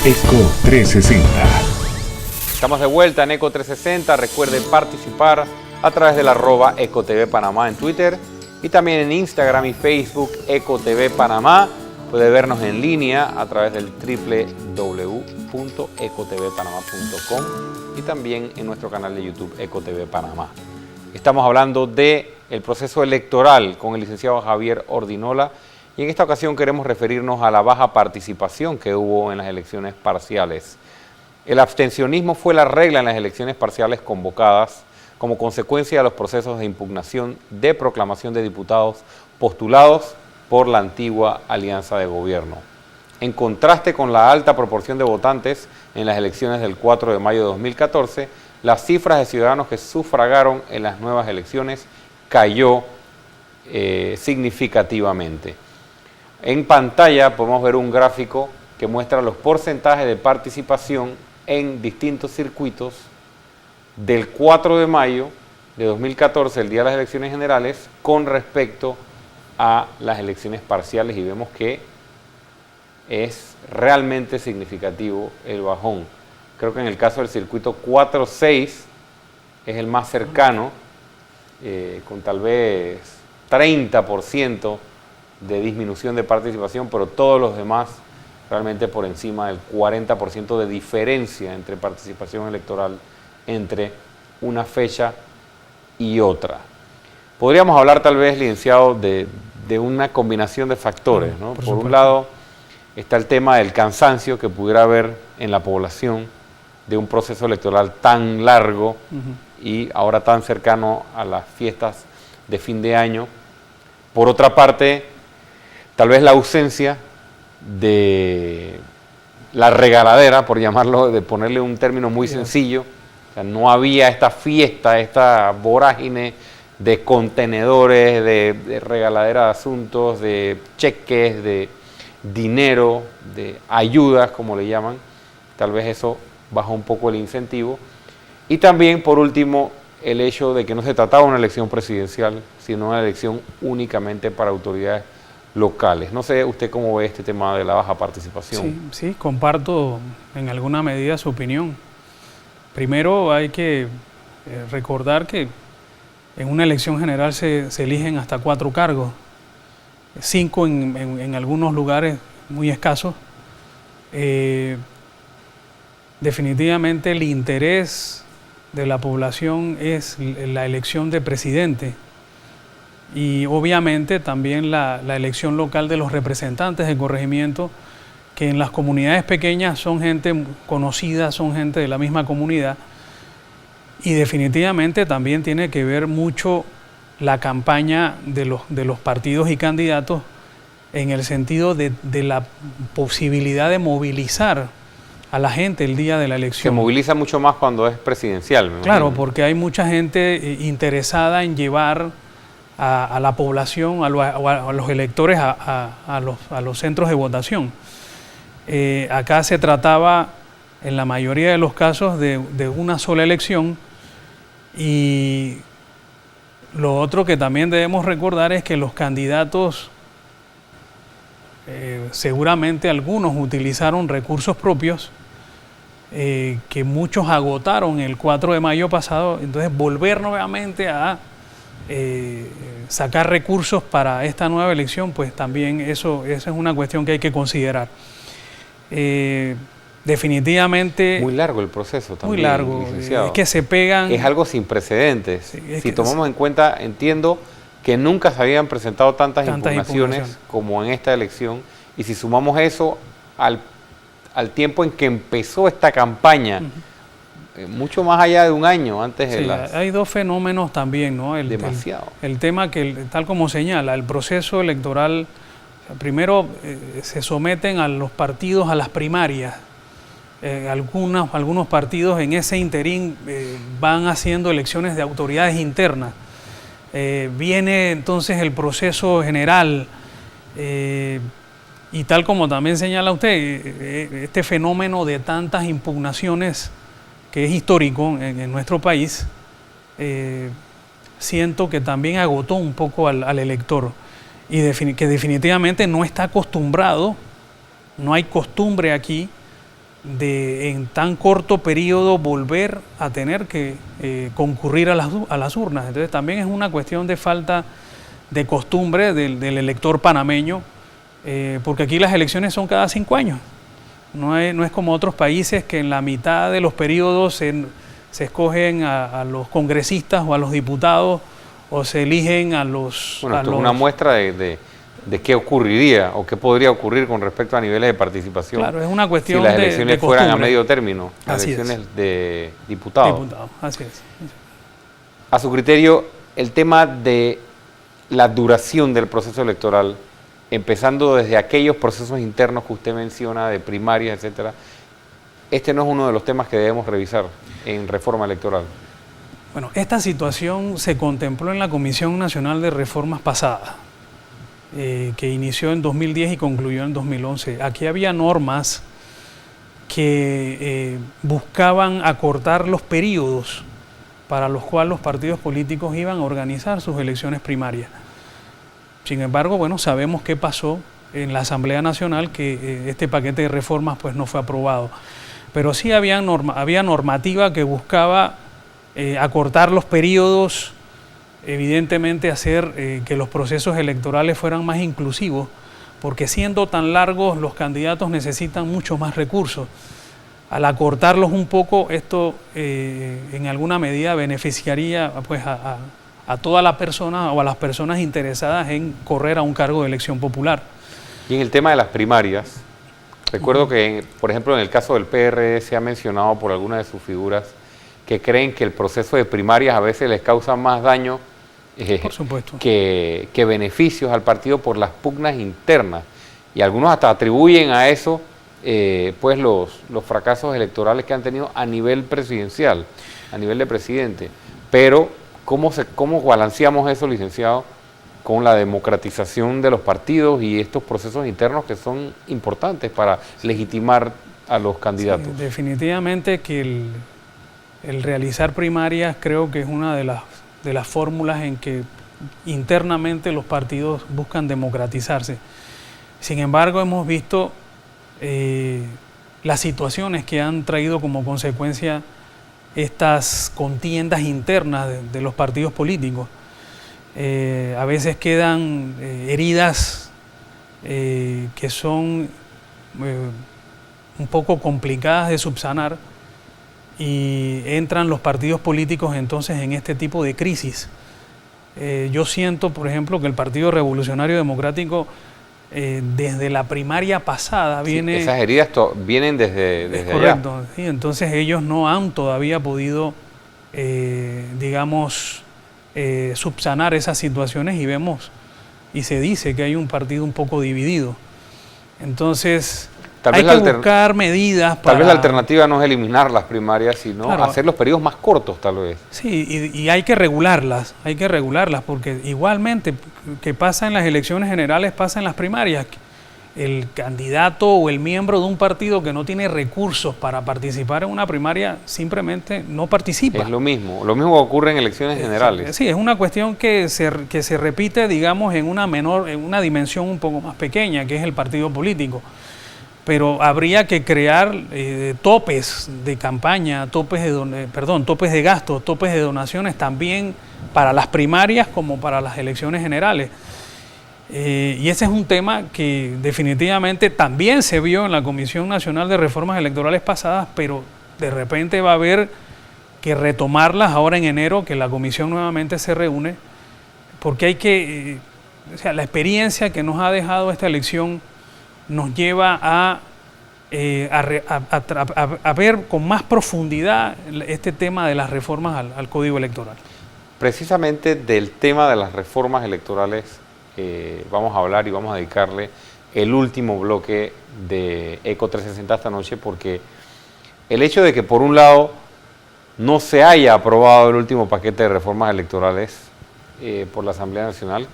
Eco 360. Estamos de vuelta en Eco 360. Recuerde participar a través del @EcoTV Panamá en Twitter y también en Instagram y Facebook EcoTV Panamá. Puede vernos en línea a través del www.ecotvpanamá.com y también en nuestro canal de YouTube EcoTV Panamá. Estamos hablando del proceso electoral con el licenciado Javier Ordinola y en esta ocasión queremos referirnos a la baja participación que hubo en las elecciones parciales. El abstencionismo fue la regla en las elecciones parciales convocadas como consecuencia de los procesos de impugnación de proclamación de diputados postulados por la antigua alianza de gobierno. En contraste con la alta proporción de votantes en las elecciones del 4 de mayo de 2014, las cifras de ciudadanos que sufragaron en las nuevas elecciones cayó significativamente. En pantalla podemos ver un gráfico que muestra los porcentajes de participación en distintos circuitos del 4 de mayo de 2014, el día de las elecciones generales, con respecto a las elecciones parciales, y vemos que es realmente significativo el bajón. Creo que en el caso del circuito 4-6 es el más cercano, con tal vez 30% de disminución de participación, pero todos los demás realmente por encima del 40% de diferencia entre participación electoral entre una fecha y otra. Podríamos hablar tal vez, licenciado, de una combinación de factores, ¿no? Por un lado está el tema del cansancio que pudiera haber en la población de un proceso electoral tan largo y ahora tan cercano a las fiestas de fin de año. Por otra parte, tal vez la ausencia de la regaladera, por llamarlo, de ponerle un término muy sencillo. O sea, no había esta fiesta, esta vorágine de contenedores, de regaladera de asuntos, de cheques, de dinero, de ayudas, como le llaman. Tal vez eso bajó un poco el incentivo. Y también, por último, el hecho de que no se trataba de una elección presidencial, sino una elección únicamente para autoridades locales. No sé usted cómo ve este tema de la baja participación. Sí, comparto en alguna medida su opinión. Primero hay que recordar que en una elección general se eligen hasta 4 cargos, 5 en algunos lugares muy escasos. Definitivamente el interés de la población es la elección de presidente y obviamente también la elección local de los representantes de corregimiento, que en las comunidades pequeñas son gente conocida, son gente de la misma comunidad, y definitivamente también tiene que ver mucho la campaña de los partidos y candidatos en el sentido de la posibilidad de movilizar a la gente el día de la elección. Se moviliza mucho más cuando es presidencial. Claro, porque hay mucha gente interesada en llevar a la población, a los electores a los centros de votación. Acá se trataba, en la mayoría de los casos, de una sola elección, y lo otro que también debemos recordar es que los candidatos, seguramente algunos utilizaron recursos propios, que muchos agotaron el 4 de mayo pasado, entonces volver nuevamente a sacar recursos para esta nueva elección, pues también esa es una cuestión que hay que considerar. Definitivamente... Muy largo el proceso también. Muy largo, es que se pegan... Es algo sin precedentes. Sí, si tomamos en cuenta, entiendo que nunca se habían presentado tantas impugnaciones como en esta elección, y si sumamos eso al tiempo en que empezó esta campaña, mucho más allá de un año antes de las... Hay dos fenómenos también, ¿no? Demasiado. El tema que, tal como señala, el proceso electoral, primero se someten a los partidos a las primarias. Algunos partidos en ese interín van haciendo elecciones de autoridades internas. Viene entonces el proceso general, y tal como también señala usted, este fenómeno de tantas impugnaciones que es histórico en nuestro país, siento que también agotó un poco al elector, y que definitivamente no está acostumbrado, no hay costumbre aquí de en tan corto periodo volver a tener que concurrir a las urnas. Entonces también es una cuestión de falta de costumbre del elector panameño, porque aquí las elecciones son cada 5 años. No es como otros países que en la mitad de los periodos se escogen a los congresistas o a los diputados, o se eligen a los... Bueno, esto es una muestra de qué ocurriría o qué podría ocurrir con respecto a niveles de participación. Claro, es una cuestión si las elecciones de fueran a medio término, las Así elecciones es. de diputados. Así es. A su criterio, el tema de la duración del proceso electoral, empezando desde aquellos procesos internos que usted menciona, de primarias, etcétera, este no es uno de los temas que debemos revisar en reforma electoral. Bueno, esta situación se contempló en la Comisión Nacional de Reformas pasada, que inició en 2010 y concluyó en 2011. Aquí había normas que buscaban acortar los periodos para los cuales los partidos políticos iban a organizar sus elecciones primarias. Sin embargo, bueno, sabemos qué pasó en la Asamblea Nacional, que este paquete de reformas pues no fue aprobado. Pero sí había normativa que buscaba acortar los periodos, evidentemente hacer que los procesos electorales fueran más inclusivos, porque siendo tan largos los candidatos necesitan mucho más recursos. Al acortarlos un poco, esto en alguna medida beneficiaría pues, a toda la persona o a las personas interesadas en correr a un cargo de elección popular. Y en el tema de las primarias, recuerdo que, por ejemplo, en el caso del PRD se ha mencionado por algunas de sus figuras que creen que el proceso de primarias a veces les causa más daño por supuesto, que beneficios al partido por las pugnas internas. Y algunos hasta atribuyen a eso pues los fracasos electorales que han tenido a nivel presidencial, a nivel de presidente. Pero, ¿cómo balanceamos eso, licenciado, con la democratización de los partidos y estos procesos internos que son importantes para legitimar a los candidatos? Sí, definitivamente que el realizar primarias creo que es una de las fórmulas en que internamente los partidos buscan democratizarse. Sin embargo, hemos visto las situaciones que han traído como consecuencia estas contiendas internas de los partidos políticos. A veces quedan heridas que son un poco complicadas de subsanar, y entran los partidos políticos entonces en este tipo de crisis. Yo siento, por ejemplo, que el Partido Revolucionario Democrático desde la primaria pasada viene... Sí, esas heridas vienen desde correcto, allá. Sí, entonces ellos no han todavía podido, digamos, subsanar esas situaciones, y vemos y se dice que hay un partido un poco dividido. Entonces... hay que buscar medidas para... Tal vez la alternativa no es eliminar las primarias, sino claro, hacer los periodos más cortos, tal vez. Sí, y hay que regularlas, porque igualmente que pasa en las elecciones generales, pasa en las primarias. El candidato o el miembro de un partido que no tiene recursos para participar en una primaria simplemente no participa. Es lo mismo que ocurre en elecciones generales. Sí, es una cuestión que se repite, digamos, en una dimensión un poco más pequeña, que es el partido político. Pero habría que crear topes de campaña, topes de gastos, topes de donaciones también para las primarias como para las elecciones generales. Y ese es un tema que definitivamente también se vio en la Comisión Nacional de Reformas Electorales pasadas, pero de repente va a haber que retomarlas ahora en enero, que la comisión nuevamente se reúne, porque la experiencia que nos ha dejado esta elección nos lleva a ver con más profundidad este tema de las reformas al Código Electoral. Precisamente del tema de las reformas electorales vamos a hablar y vamos a dedicarle el último bloque de Eco 360 esta noche, porque el hecho de que por un lado no se haya aprobado el último paquete de reformas electorales por la Asamblea Nacional,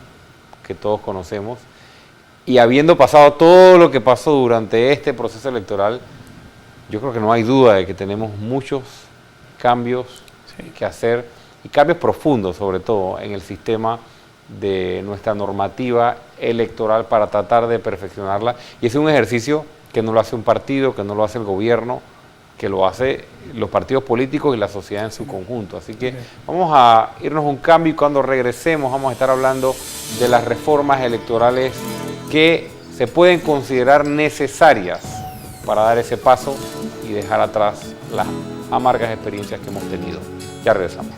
que todos conocemos, y habiendo pasado todo lo que pasó durante este proceso electoral, yo creo que no hay duda de que tenemos muchos cambios que hacer, y cambios profundos sobre todo en el sistema de nuestra normativa electoral para tratar de perfeccionarla. Y es un ejercicio que no lo hace un partido, que no lo hace el gobierno, que lo hace los partidos políticos y la sociedad en su conjunto. Así que vamos a irnos a un cambio y cuando regresemos vamos a estar hablando de las reformas electorales que se pueden considerar necesarias para dar ese paso y dejar atrás las amargas experiencias que hemos tenido. Ya regresamos.